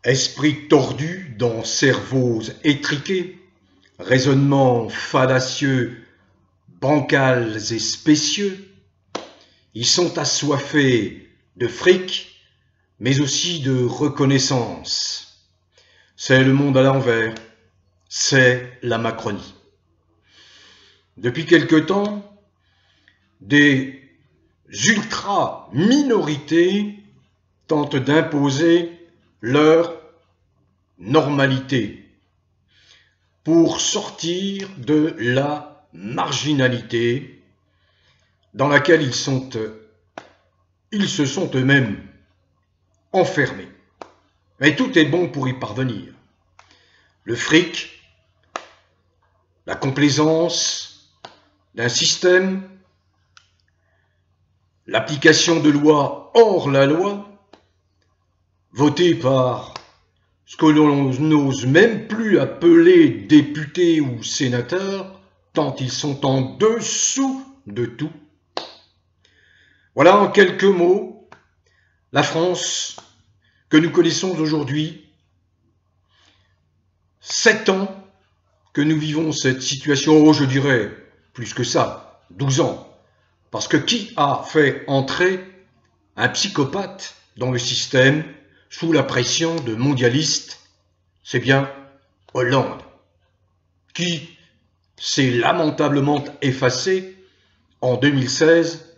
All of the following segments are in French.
Esprits tordus dans cerveaux étriqués, raisonnements fallacieux, bancals et spécieux, ils sont assoiffés de fric, mais aussi de reconnaissance. C'est le monde à l'envers, c'est la Macronie. Depuis quelque temps, des ultra-minorités tentent d'imposer leur normalité pour sortir de la marginalité dans laquelle ils se sont eux-mêmes enfermés. Mais tout est bon pour y parvenir. Le fric, la complaisance d'un système, l'application de lois hors la loi, votées par ce que l'on n'ose même plus appeler députés ou sénateurs, tant ils sont en dessous de tout. Voilà en quelques mots la France que nous connaissons aujourd'hui. 7 ans que nous vivons cette situation, je dirais plus que ça, 12 ans. Parce que qui a fait entrer un psychopathe dans le système sous la pression de mondialistes? C'est bien Hollande, qui s'est lamentablement effacé en 2016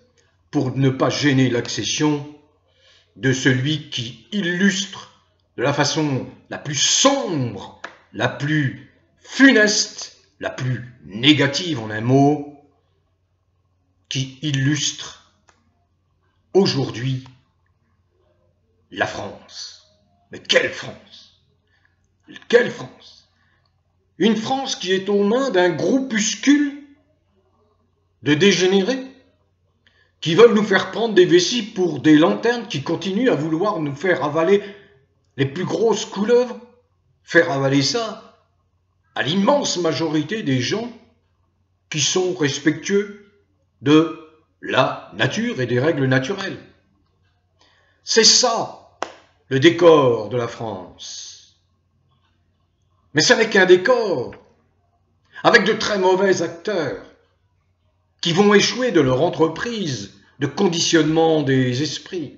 pour ne pas gêner l'accession de celui qui illustre de la façon la plus sombre, la plus funeste, la plus négative en un mot, qui illustre aujourd'hui la France. Mais quelle France! Quelle France! Une France qui est aux mains d'un groupuscule de dégénérés qui veulent nous faire prendre des vessies pour des lanternes, qui continuent à vouloir nous faire avaler les plus grosses couleuvres, faire avaler ça à l'immense majorité des gens qui sont respectueux de la nature et des règles naturelles. C'est ça, le décor de la France. Mais ça n'est qu'un décor, avec de très mauvais acteurs, qui vont échouer de leur entreprise de conditionnement des esprits.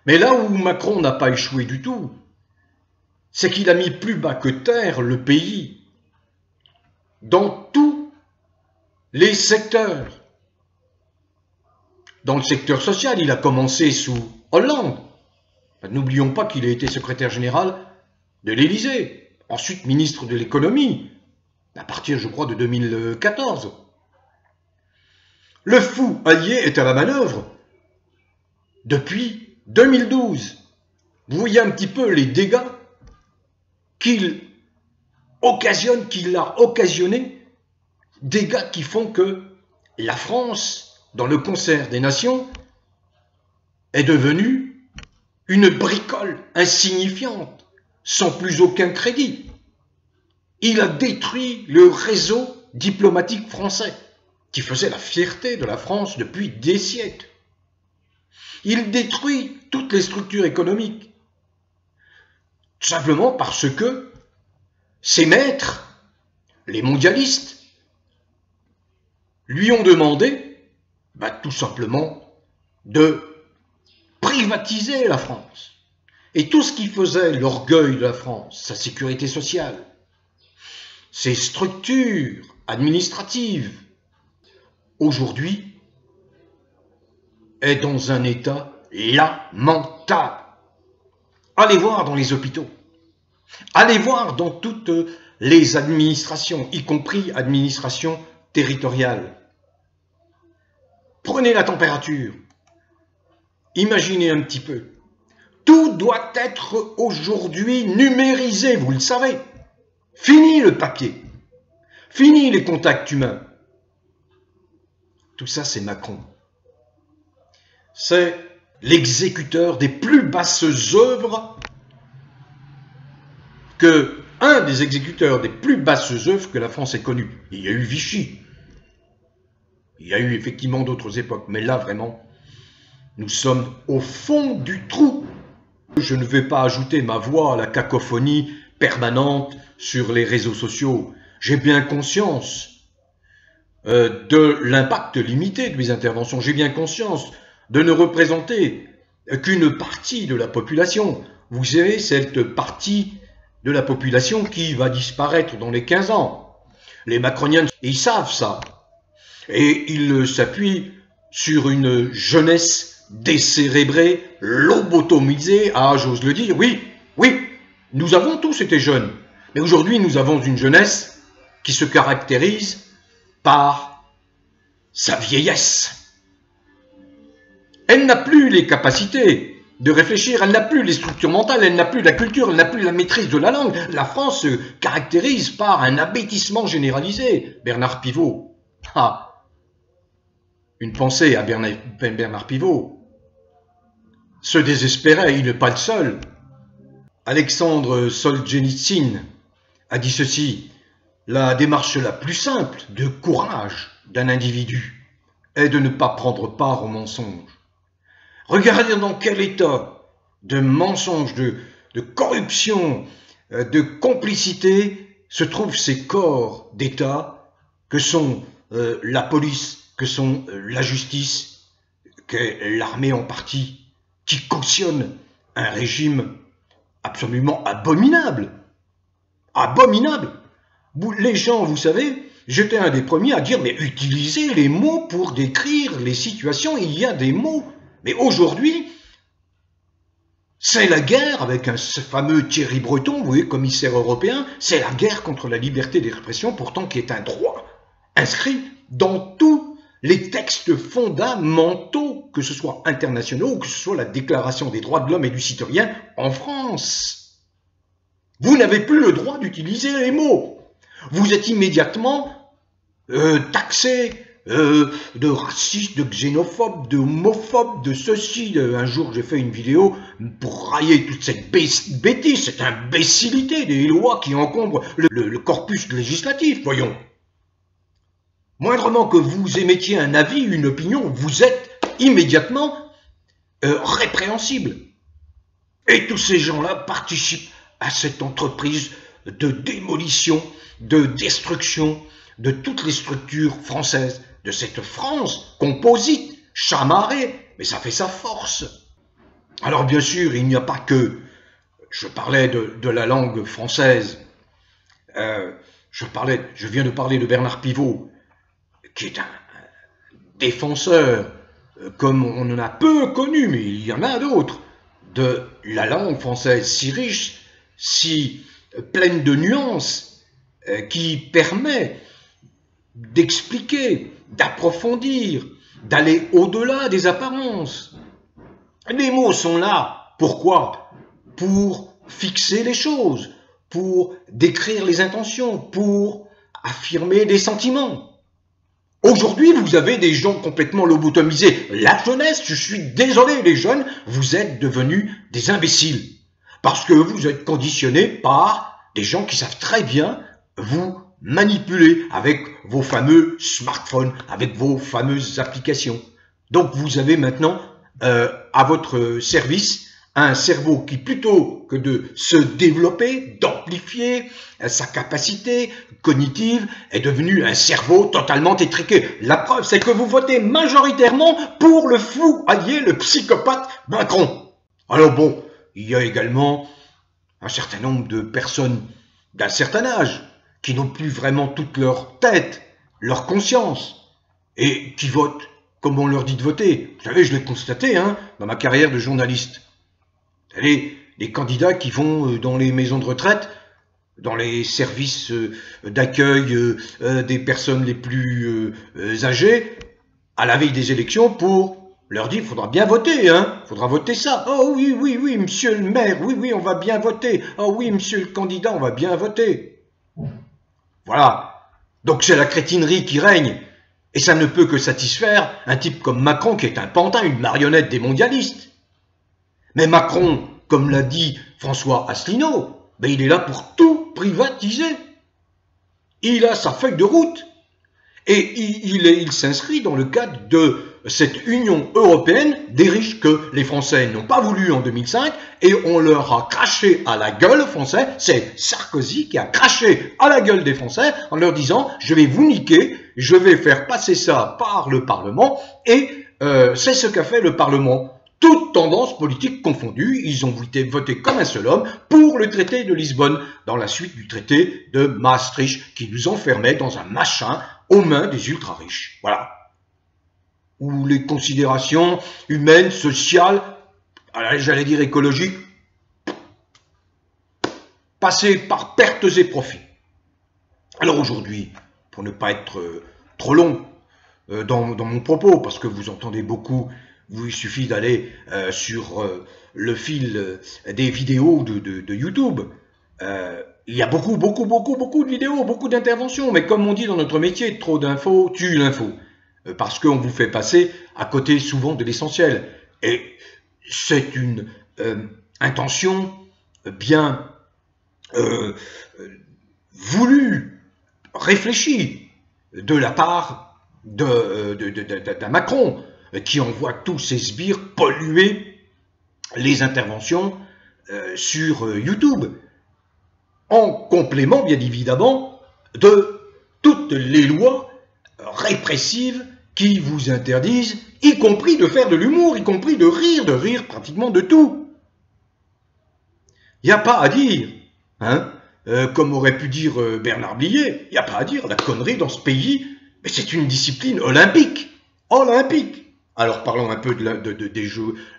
Mais là où Macron n'a pas échoué du tout, c'est qu'il a mis plus bas que terre le pays, dans tous les secteurs. Dans le secteur social, il a commencé sous Hollande. N'oublions pas qu'il a été secrétaire général de l'Élysée, ensuite ministre de l'économie, à partir, je crois, de 2014. Le fou allié est à la manœuvre depuis 2012. Vous voyez un petit peu les dégâts qu'il a occasionnés, dégâts qui font que la France, dans le concert des nations, est devenue une bricole insignifiante, sans plus aucun crédit. Il a détruit le réseau diplomatique français, qui faisait la fierté de la France depuis des siècles. Il détruit toutes les structures économiques, tout simplement parce que ses maîtres, les mondialistes, lui ont demandé, tout simplement, de privatiser la France. Et tout ce qui faisait l'orgueil de la France, sa sécurité sociale, ses structures administratives, aujourd'hui, est dans un état lamentable. Allez voir dans les hôpitaux, allez voir dans toutes les administrations, y compris administrations territoriales. Prenez la température, imaginez un petit peu. Tout doit être aujourd'hui numérisé, vous le savez. Fini le papier, fini les contacts humains. Tout ça, c'est Macron. C'est l'exécuteur des plus basses œuvres un des exécuteurs des plus basses œuvres que la France ait connues. Il y a eu Vichy. Il y a eu effectivement d'autres époques. Mais là, vraiment, nous sommes au fond du trou. Je ne vais pas ajouter ma voix à la cacophonie permanente sur les réseaux sociaux. J'ai bien conscience de l'impact limité de mes interventions. J'ai bien conscience de ne représenter qu'une partie de la population. Vous savez, cette partie de la population qui va disparaître dans les 15 ans. Les macroniens, ils savent ça. Et ils s'appuient sur une jeunesse décérébrée, lobotomisée. Ah, j'ose le dire, oui, nous avons tous été jeunes. Mais aujourd'hui, nous avons une jeunesse qui se caractérise par sa vieillesse. Elle n'a plus les capacités de réfléchir, elle n'a plus les structures mentales, elle n'a plus la culture, elle n'a plus la maîtrise de la langue. La France se caractérise par un abêtissement généralisé. Bernard Pivot, une pensée à Bernard Pivot, se désespérait, il n'est pas le seul. Alexandre Solzhenitsyn a dit ceci: la démarche la plus simple de courage d'un individu est de ne pas prendre part au mensonge. Regardez dans quel état de mensonge, de corruption, de complicité se trouvent ces corps d'État que sont la police, que sont la justice, qu'est l'armée en partie, qui cautionne un régime absolument abominable. Abominable. Les gens, vous savez, j'étais un des premiers à dire, mais utilisez les mots pour décrire les situations, il y a des mots. Mais aujourd'hui, c'est la guerre avec ce fameux Thierry Breton, vous voyez, commissaire européen, c'est la guerre contre la liberté d'expression, pourtant qui est un droit inscrit dans tous les textes fondamentaux, que ce soit internationaux ou que ce soit la Déclaration des droits de l'homme et du citoyen en France. Vous n'avez plus le droit d'utiliser les mots. Vous êtes immédiatement taxé de raciste, de xénophobe, de homophobe, de ceci. Un jour, j'ai fait une vidéo pour railler toute cette bêtise, cette imbécilité des lois qui encombrent le corpus législatif, voyons. Moindrement que vous émettiez un avis, une opinion, vous êtes immédiatement répréhensible. Et tous ces gens-là participent à cette entreprise de démolition, de destruction de toutes les structures françaises, de cette France composite, chamarrée, mais ça fait sa force. Alors bien sûr, il n'y a pas que, je parlais de la langue française, je viens de parler de Bernard Pivot, qui est un défenseur, comme on en a peu connu, mais il y en a d'autres, de la langue française si riche, si pleine de nuances, qui permet d'expliquer, d'approfondir, d'aller au-delà des apparences. Les mots sont là. Pourquoi? Pour fixer les choses, pour décrire les intentions, pour affirmer des sentiments. Aujourd'hui, vous avez des gens complètement lobotomisés. La jeunesse, je suis désolé les jeunes, vous êtes devenus des imbéciles. Parce que vous êtes conditionnés par des gens qui savent très bien vous manipuler avec vos fameux smartphones, avec vos fameuses applications. Donc vous avez maintenant à votre service un cerveau qui, plutôt que de se développer, d'amplifier sa capacité cognitive, est devenu un cerveau totalement étriqué. La preuve, c'est que vous votez majoritairement pour le fou allié, le psychopathe Macron. Alors bon, il y a également un certain nombre de personnes d'un certain âge qui n'ont plus vraiment toute leur tête, leur conscience, et qui votent comme on leur dit de voter. Vous savez, je l'ai constaté dans ma carrière de journaliste. Vous savez, les candidats qui vont dans les maisons de retraite, dans les services d'accueil des personnes les plus âgées, à la veille des élections, pour leur dire, il faudra bien voter, il faudra voter ça. Oh oui, monsieur le maire, oui, on va bien voter. Oh oui, monsieur le candidat, on va bien voter. Voilà. Donc c'est la crétinerie qui règne. Et ça ne peut que satisfaire un type comme Macron qui est un pantin, une marionnette des mondialistes. Mais Macron, comme l'a dit François Asselineau, il est là pour tout privatiser. Il a sa feuille de route. Et il s'inscrit dans le cadre de cette Union européenne des riches que les Français n'ont pas voulu en 2005 et on leur a craché à la gueule aux Français. C'est Sarkozy qui a craché à la gueule des Français en leur disant « je vais vous niquer, je vais faire passer ça par le Parlement » et c'est ce qu'a fait le Parlement. Toutes tendances politiques confondues, ils ont voté comme un seul homme pour le traité de Lisbonne, dans la suite du traité de Maastricht, qui nous enfermait dans un machin aux mains des ultra-riches. Voilà. Où les considérations humaines, sociales, j'allais dire écologiques, passaient par pertes et profits. Alors aujourd'hui, pour ne pas être trop long dans mon propos, parce que vous entendez beaucoup, il suffit d'aller sur le fil des vidéos de YouTube. Il y a beaucoup de vidéos, beaucoup d'interventions, mais comme on dit dans notre métier, trop d'infos tue l'info. Parce qu'on vous fait passer à côté souvent de l'essentiel. Et c'est une intention bien voulue, réfléchie, de la part d'un Macron, qui envoie tous ses sbires polluer les interventions sur YouTube, en complément, bien évidemment, de toutes les lois répressives qui vous interdisent, y compris de faire de l'humour, y compris de rire pratiquement de tout. Il n'y a pas à dire, hein, comme aurait pu dire Bernard Blier, il n'y a pas à dire, la connerie dans ce pays, mais c'est une discipline olympique. Olympique. Alors parlons un peu des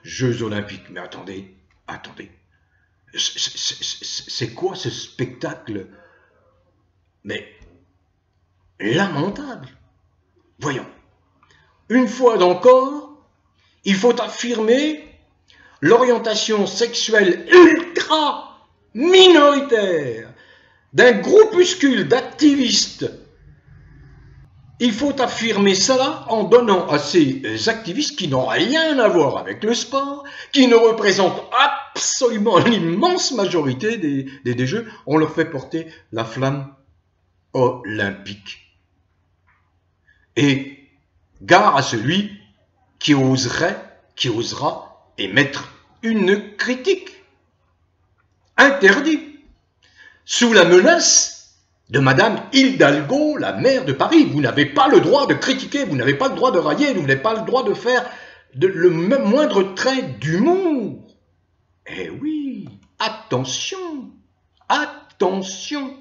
Jeux olympiques. Mais attendez. C'est quoi ce spectacle? Mais lamentable. Voyons. Une fois encore, il faut affirmer l'orientation sexuelle ultra minoritaire d'un groupuscule d'activistes. Il faut affirmer cela en donnant à ces activistes qui n'ont rien à voir avec le sport, qui ne représentent absolument l'immense majorité des Jeux, on leur fait porter la flamme olympique. Et gare à celui qui osera émettre une critique. Interdit. Sous la menace de Madame Hidalgo, la maire de Paris. Vous n'avez pas le droit de critiquer, vous n'avez pas le droit de railler, vous n'avez pas le droit de faire le moindre trait d'humour. Eh oui, attention, attention.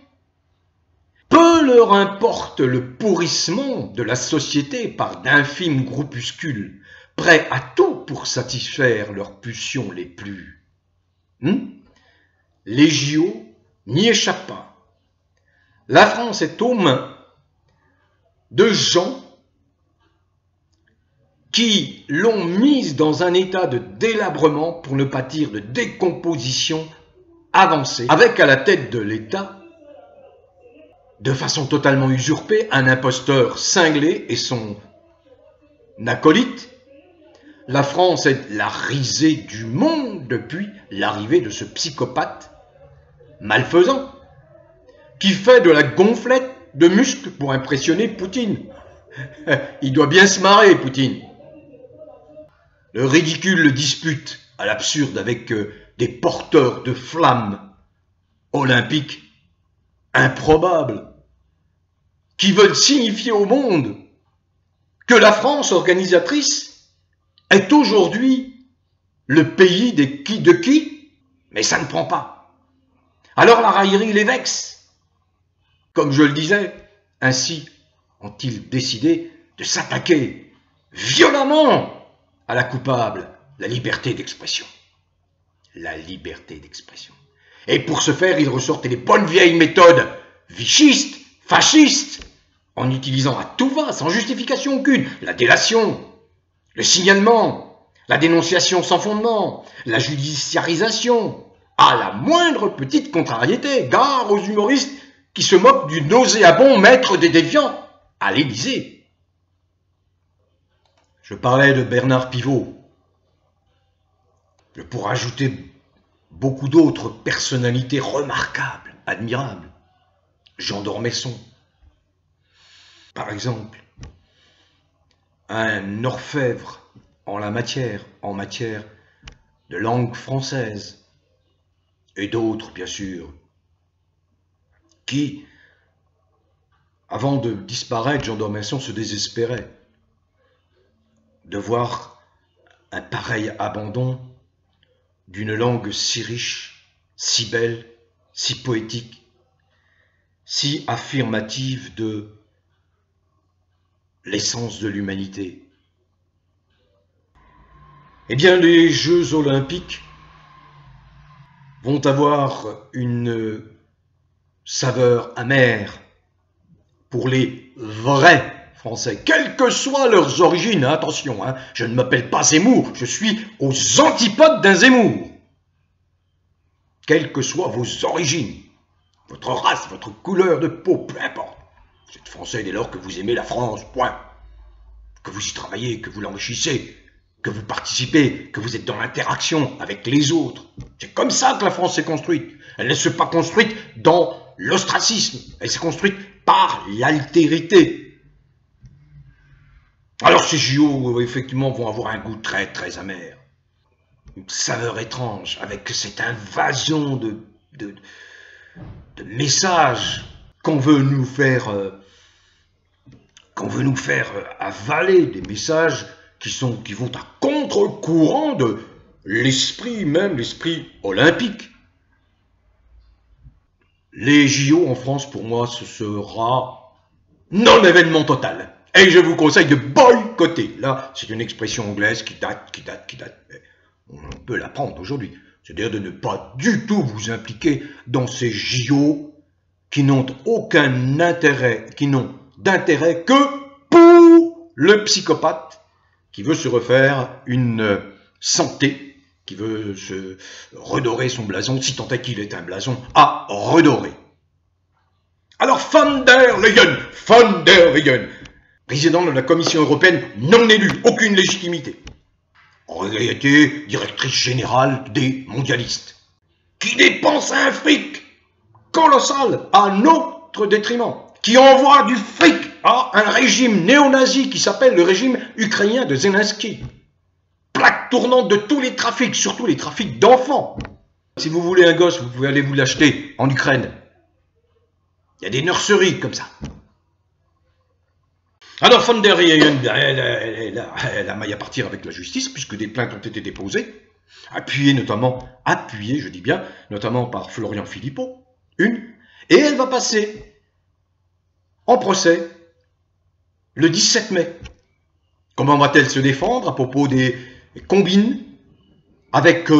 Peu leur importe le pourrissement de la société par d'infimes groupuscules, prêts à tout pour satisfaire leurs pulsions les plus. Les JO n'y échappent pas. La France est aux mains de gens qui l'ont mise dans un état de délabrement, pour ne pas dire de décomposition avancée, avec à la tête de l'État, de façon totalement usurpée, un imposteur cinglé et son acolyte. La France est la risée du monde depuis l'arrivée de ce psychopathe malfaisant, qui fait de la gonflette de muscles pour impressionner Poutine. Il doit bien se marrer, Poutine. Le ridicule le dispute à l'absurde avec des porteurs de flammes olympiques improbables, qui veulent signifier au monde que la France organisatrice est aujourd'hui le pays de qui, mais ça ne prend pas. Alors la raillerie les vexe. Comme je le disais, ainsi ont-ils décidé de s'attaquer violemment à la coupable, la liberté d'expression. La liberté d'expression. Et pour ce faire, ils ressortent les bonnes vieilles méthodes vichistes, fascistes, en utilisant à tout va, sans justification aucune, la délation, le signalement, la dénonciation sans fondement, la judiciarisation, à la moindre petite contrariété. Gare aux humoristes qui se moquent du nauséabond maître des déviants à l'Élysée. Je parlais de Bernard Pivot. Je pourrais ajouter beaucoup d'autres personnalités remarquables, admirables. Jean d'Ormesson, par exemple. un orfèvre en matière de langue française, et d'autres, bien sûr, qui, avant de disparaître, Jean d'Ormesson se désespérait de voir un pareil abandon d'une langue si riche, si belle, si poétique, si affirmative de l'essence de l'humanité. Eh bien, les Jeux olympiques vont avoir une saveur amère pour les vrais Français, quelles que soient leurs origines. Attention, je ne m'appelle pas Zemmour, je suis aux antipodes d'un Zemmour. Quelles que soient vos origines, votre race, votre couleur de peau, peu importe. Vous êtes Français dès lors que vous aimez la France, point. Que vous y travaillez, que vous l'enrichissez, que vous participez, que vous êtes dans l'interaction avec les autres. C'est comme ça que la France s'est construite. Elle ne s'est pas construite dans l'ostracisme, elle s'est construite par l'altérité. Alors ces JO, effectivement, vont avoir un goût très très amer. Une saveur étrange, avec cette invasion de messages qu'on veut nous faire avaler, des messages qui vont à contre-courant de l'esprit même, l'esprit olympique. Les JO en France, pour moi, ce sera non-événement total. Et je vous conseille de boycotter. Là, c'est une expression anglaise qui date. On peut l'apprendre aujourd'hui. C'est-à-dire de ne pas du tout vous impliquer dans ces JO qui n'ont aucun intérêt, qui n'ont d'intérêt que pour le psychopathe qui veut se refaire une santé, qui veut se redorer son blason, si tant est qu'il est un blason à redorer. Alors von der Leyen, président de la Commission européenne non élu, aucune légitimité. En réalité, directrice générale des mondialistes, qui dépense un fric colossal à notre détriment, qui envoie du fric à un régime néo-nazi qui s'appelle le régime ukrainien de Zelensky. Plaque tournante de tous les trafics, surtout les trafics d'enfants. Si vous voulez un gosse, vous pouvez aller vous l'acheter en Ukraine. Il y a des nurseries comme ça. Alors von der Leyen, elle a maille à partir avec la justice, puisque des plaintes ont été déposées, appuyées, je dis bien, notamment par Florian Philippot, et elle va passer en procès le 17 mai. Comment va-t-elle se défendre à propos des combines avec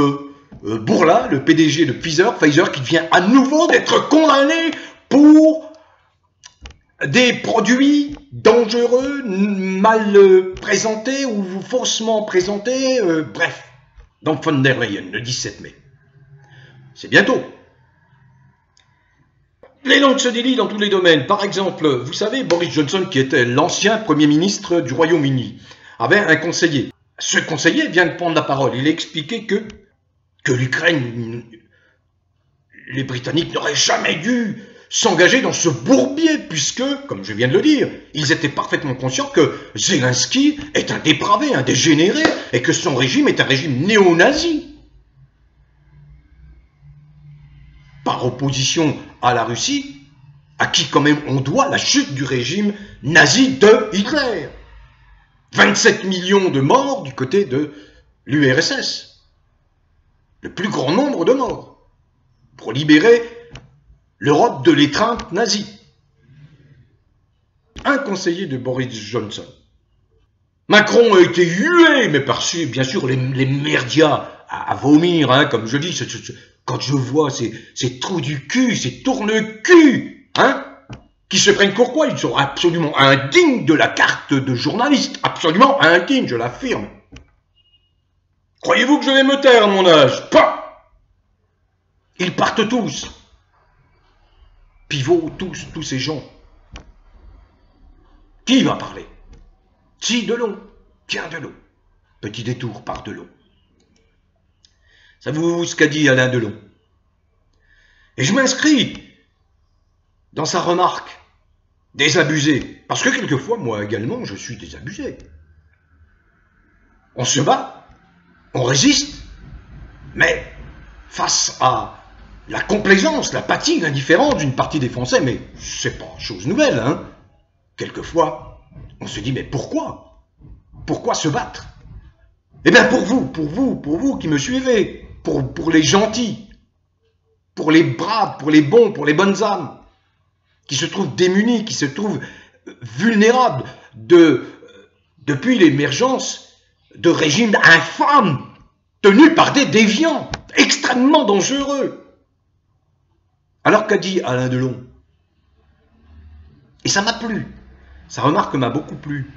Bourla, le PDG de Pfizer, qui vient à nouveau d'être condamné pour des produits dangereux, mal présentés ou faussement présentés, bref. Donc von der Leyen, le 17 mai. C'est bientôt. Les langues se délient dans tous les domaines. Par exemple, vous savez, Boris Johnson, qui était l'ancien Premier ministre du Royaume-Uni, avait un conseiller. Ce conseiller vient de prendre la parole. Il a expliqué que l'Ukraine, les Britanniques n'auraient jamais dû s'engager dans ce bourbier, puisque, comme je viens de le dire, ils étaient parfaitement conscients que Zelensky est un dépravé, un dégénéré, et que son régime est un régime néo-nazi. Par opposition à la Russie, à qui quand même on doit la chute du régime nazi de Hitler. 27 millions de morts du côté de l'URSS. Le plus grand nombre de morts. Pour libérer l'Europe de l'étreinte nazie. Un conseiller de Boris Johnson. Macron a été hué, mais par bien sûr les médias à vomir, comme je dis, quand je vois ces trous du cul, ces tourne-cul, qui se prennent pour quoi? Ils sont absolument indignes de la carte de journaliste, absolument indignes, je l'affirme. Croyez-vous que je vais me taire à mon âge? Pas. Ils partent tous. Pivot, tous ces gens. Qui va parler? Si, Delon. Tiens, Delon. Petit détour par Delon. Savez-vous ce qu'a dit Alain Delon? Et je m'inscris dans sa remarque. Désabusé. Parce que quelquefois, moi également, je suis désabusé. On se bat, on résiste, mais face à la complaisance, l'apathie, l'indifférence d'une partie des Français, mais c'est pas chose nouvelle, hein. Quelquefois, on se dit, mais pourquoi? Pourquoi se battre? Eh bien pour vous qui me suivez, pour les gentils, pour les braves, pour les bons, pour les bonnes âmes, qui se trouvent démunis, qui se trouvent vulnérables depuis l'émergence de régimes infâmes, tenus par des déviants, extrêmement dangereux. Alors qu'a dit Alain Delon? Et ça m'a plu, sa remarque m'a beaucoup plu.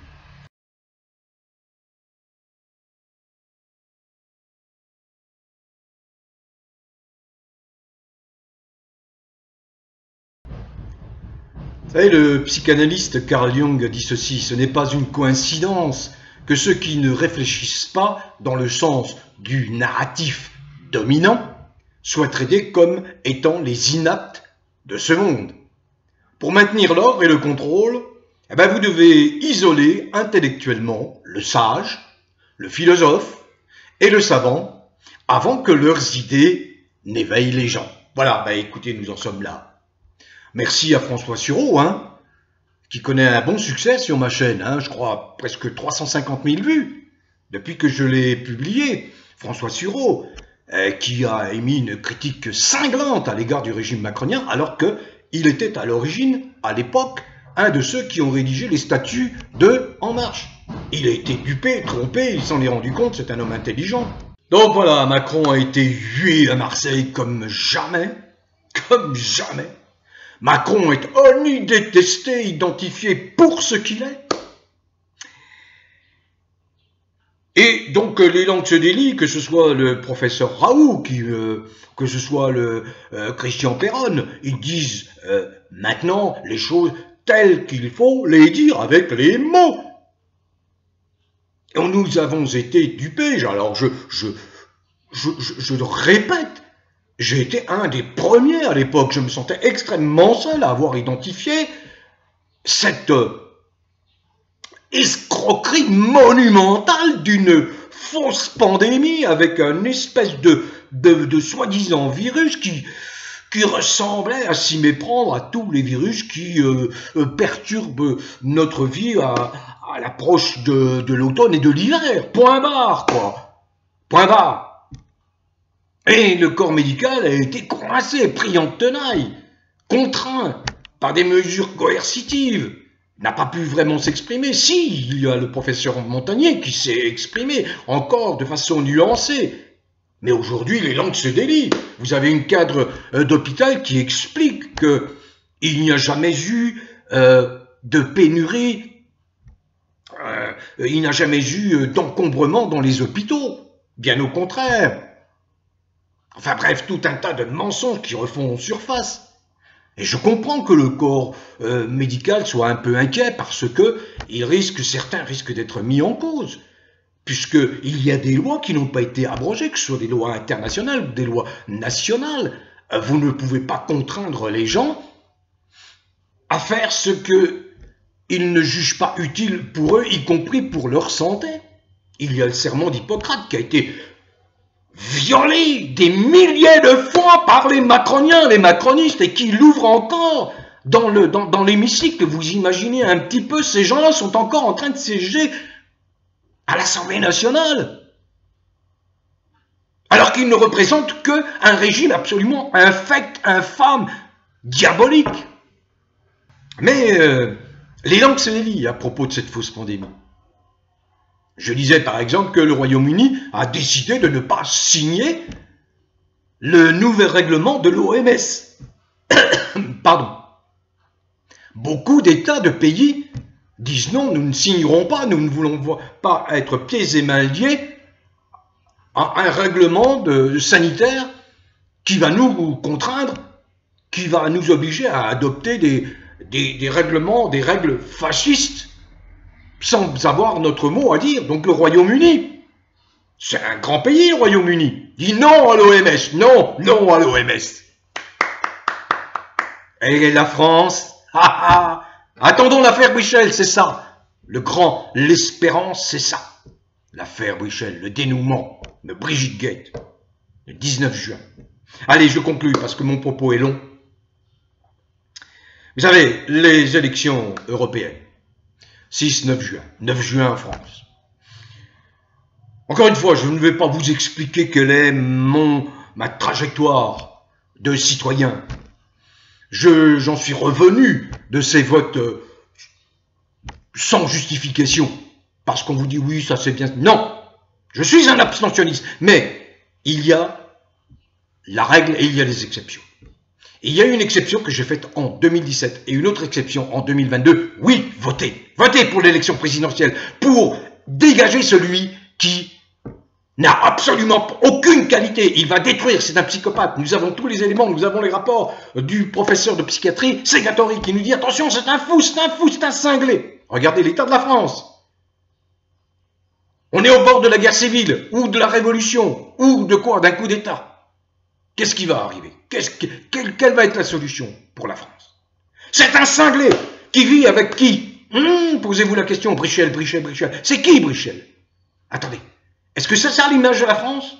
Vous savez, le psychanalyste Carl Jung dit ceci: ce n'est pas une coïncidence que ceux qui ne réfléchissent pas dans le sens du narratif dominant soient traités comme étant les inaptes de ce monde. Pour maintenir l'ordre et le contrôle, eh bien, vous devez isoler intellectuellement le sage, le philosophe et le savant avant que leurs idées n'éveillent les gens. Voilà, ben écoutez, nous en sommes là. Merci à François Sureau, hein, qui connaît un bon succès sur ma chaîne, hein, je crois presque 350 000 vues depuis que je l'ai publié. François Sureau, qui a émis une critique cinglante à l'égard du régime macronien, alors qu'il était à l'origine, à l'époque, un de ceux qui ont rédigé les statuts de En Marche. Il a été dupé, trompé, il s'en est rendu compte, c'est un homme intelligent. Donc voilà, Macron a été hué à Marseille comme jamais, comme jamais. Macron est honni, détesté, identifié pour ce qu'il est. Et donc les langues se délient, que ce soit le professeur Raoult, que ce soit le Christian Péronne, ils disent maintenant les choses telles qu'il faut les dire avec les mots. Et nous avons été dupés. Alors je le répète, j'ai été un des premiers à l'époque, je me sentais extrêmement seul à avoir identifié cette escroquerie monumentale d'une fausse pandémie avec un espèce de soi-disant virus qui ressemblait à s'y méprendre à tous les virus qui perturbent notre vie à l'approche de l'automne et de l'hiver. Point barre, quoi. Point barre. Et le corps médical a été coincé, pris en tenaille, contraint par des mesures coercitives, n'a pas pu vraiment s'exprimer. Si, il y a le professeur Montagnier qui s'est exprimé, encore de façon nuancée. Mais aujourd'hui, les langues se délient. Vous avez une cadre d'hôpital qui explique qu'il n'y a jamais eu de pénurie, il n'y a jamais eu d'encombrement dans les hôpitaux. Bien au contraire. Enfin bref, tout un tas de mensonges qui refont surface. Et je comprends que le corps médical soit un peu inquiet parce que certains risquent d'être mis en cause. Puisqu'il y a des lois qui n'ont pas été abrogées, que ce soit des lois internationales ou des lois nationales. Vous ne pouvez pas contraindre les gens à faire ce qu'ils ne jugent pas utile pour eux, y compris pour leur santé. Il y a le serment d'Hippocrate qui a été violé des milliers de fois par les macroniens, les macronistes, et qui l'ouvrent encore dans l'hémicycle. Vous imaginez un petit peu, ces gens-là sont encore en train de siéger à l'Assemblée nationale, alors qu'ils ne représentent qu'un régime absolument infect, infâme, diabolique. Mais les langues se délient à propos de cette fausse pandémie. Je disais par exemple que le Royaume-Uni a décidé de ne pas signer le nouvel règlement de l'OMS. Pardon. Beaucoup d'États, de pays disent non, nous ne signerons pas, nous ne voulons pas être pieds et mains liés à un règlement sanitaire qui va nous contraindre, qui va nous obliger à adopter des règlements, des règles fascistes, sans avoir notre mot à dire. Donc le Royaume-Uni, c'est un grand pays, le Royaume-Uni, dit non à l'OMS, non, non à l'OMS. Et la France, attendons l'affaire Michel, c'est ça. L'espérance, c'est ça. l'affaire Brichel, le dénouement de Brigitte Gate, le 19 juin. Allez, je conclue parce que mon propos est long. Vous savez, les élections européennes, 6-9 juin, 9 juin en France. Encore une fois, je ne vais pas vous expliquer quelle est ma trajectoire de citoyen. J'en suis revenu de ces votes sans justification, parce qu'on vous dit oui, ça c'est bien. Non, je suis un abstentionniste, mais il y a la règle et il y a les exceptions. Et il y a une exception que j'ai faite en 2017 et une autre exception en 2022. Oui, votez. Votez pour l'élection présidentielle, pour dégager celui qui n'a absolument aucune qualité. Il va détruire, c'est un psychopathe. Nous avons tous les éléments, nous avons les rapports du professeur de psychiatrie, Segatori, qui nous dit attention, c'est un fou, c'est un fou, c'est un cinglé. Regardez l'état de la France. On est au bord de la guerre civile, ou de la révolution, ou de quoi? D'un coup d'État. Qu'est-ce qui va arriver? Quelle va être la solution pour la France? C'est un cinglé qui vit avec qui? Posez-vous la question, Brichel. C'est qui Brichel? Attendez, est-ce que c'est ça l'image de la France?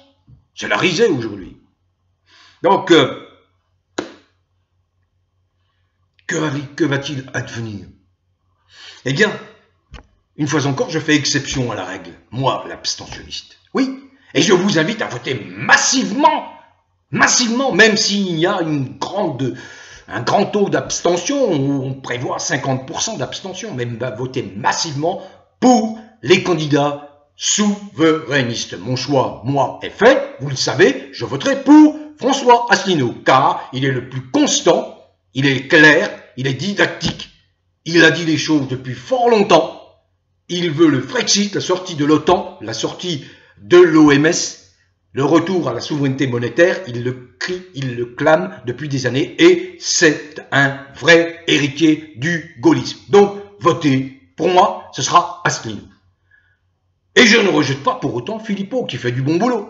C'est la risée aujourd'hui. Donc, que va-t-il advenir? Eh bien, une fois encore, je fais exception à la règle, moi, l'abstentionniste. Oui, et je vous invite à voter massivement, même s'il y a un grand taux d'abstention, où on prévoit 50% d'abstention, même voter massivement pour les candidats souverainistes. Mon choix, moi, est fait, vous le savez, je voterai pour François Asselineau, car il est le plus constant, il est clair, il est didactique, il a dit les choses depuis fort longtemps. Il veut le Frexit, la sortie de l'OTAN, la sortie de l'OMS, le retour à la souveraineté monétaire, il le crie, il le clame depuis des années, et c'est un vrai héritier du gaullisme. Donc, votez, pour moi, ce sera Asselineau. Et je ne rejette pas pour autant Philippot, qui fait du bon boulot.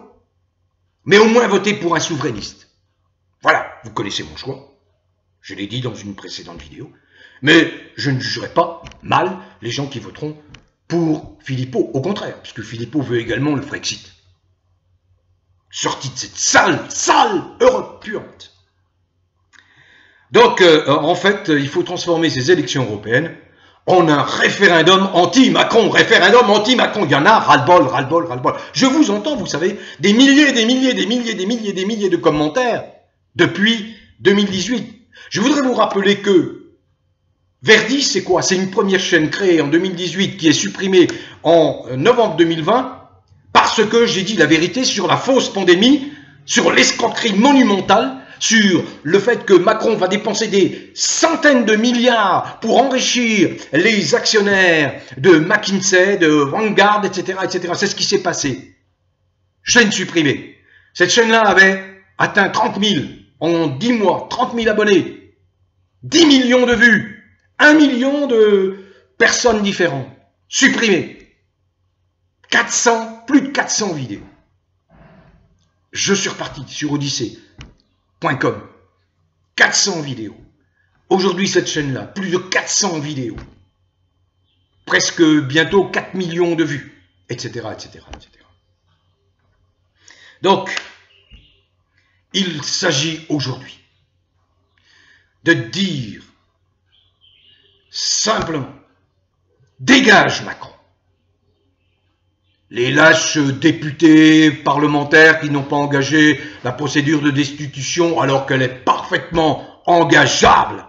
Mais au moins votez pour un souverainiste. Voilà, vous connaissez mon choix. Je l'ai dit dans une précédente vidéo. Mais je ne jugerai pas mal les gens qui voteront pour Philippot. Au contraire, puisque Philippot veut également le Frexit. Sorti de cette sale Europe puante. Donc, en fait, il faut transformer ces élections européennes en un référendum anti-Macron. Il y en a ras-le-bol. Je vous entends, vous savez, des milliers de commentaires depuis 2018. Je voudrais vous rappeler que Verdi, c'est quoi? C'est une première chaîne créée en 2018 qui est supprimée en novembre 2020 parce que j'ai dit la vérité sur la fausse pandémie, sur l'escroquerie monumentale, sur le fait que Macron va dépenser des centaines de milliards pour enrichir les actionnaires de McKinsey, de Vanguard, etc. C'est ce qui s'est passé. Chaîne supprimée. Cette chaîne-là avait atteint 30 000 en 10 mois, 30 000 abonnés, 10 millions de vues. 1 million de personnes différentes, supprimées. Plus de 400 vidéos. Je suis reparti sur odyssée.com. 400 vidéos. Aujourd'hui, cette chaîne-là, plus de 400 vidéos. Presque bientôt 4 millions de vues, etc. Donc, il s'agit aujourd'hui de dire simplement, dégage Macron. Les lâches députés parlementaires qui n'ont pas engagé la procédure de destitution alors qu'elle est parfaitement engageable.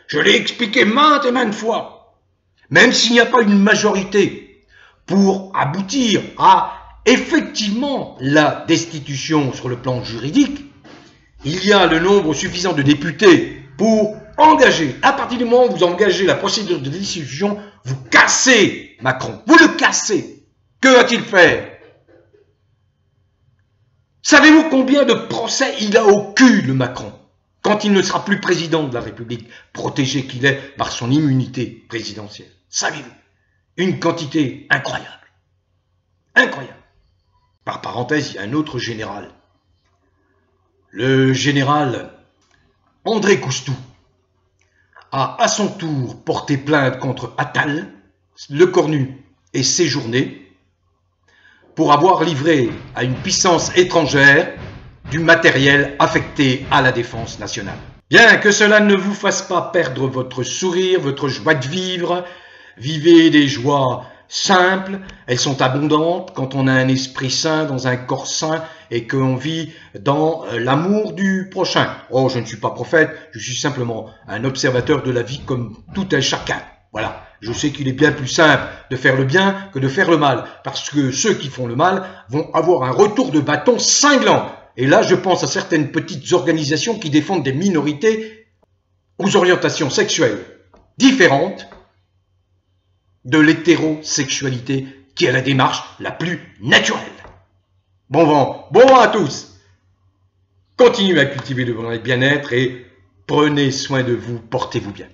Je l'ai expliqué maintes et maintes fois. Même s'il n'y a pas une majorité pour aboutir à effectivement la destitution sur le plan juridique, il y a le nombre suffisant de députés pour engager. À partir du moment où vous engagez la procédure de destitution, vous cassez Macron. Vous le cassez. Que va-t-il faire? Savez-vous combien de procès il a au cul, le Macron, quand il ne sera plus président de la République, protégé qu'il est par son immunité présidentielle? Savez-vous? Une quantité incroyable. Incroyable. Par parenthèse, il y a un autre général. Le général André Coustou a à son tour porté plainte contre Attal, Lecornu et Séjourné pour avoir livré à une puissance étrangère du matériel affecté à la défense nationale. Bien que cela ne vous fasse pas perdre votre sourire, votre joie de vivre, vivez des joies simples, elles sont abondantes quand on a un esprit sain dans un corps sain et qu'on vit dans l'amour du prochain. Oh, je ne suis pas prophète, je suis simplement un observateur de la vie comme tout un chacun. Voilà, je sais qu'il est bien plus simple de faire le bien que de faire le mal, parce que ceux qui font le mal vont avoir un retour de bâton cinglant. Et là, je pense à certaines petites organisations qui défendent des minorités aux orientations sexuelles différentes de l'hétérosexualité, qui est la démarche la plus naturelle. Bon vent à tous. Continuez à cultiver le bien-être et prenez soin de vous, portez-vous bien.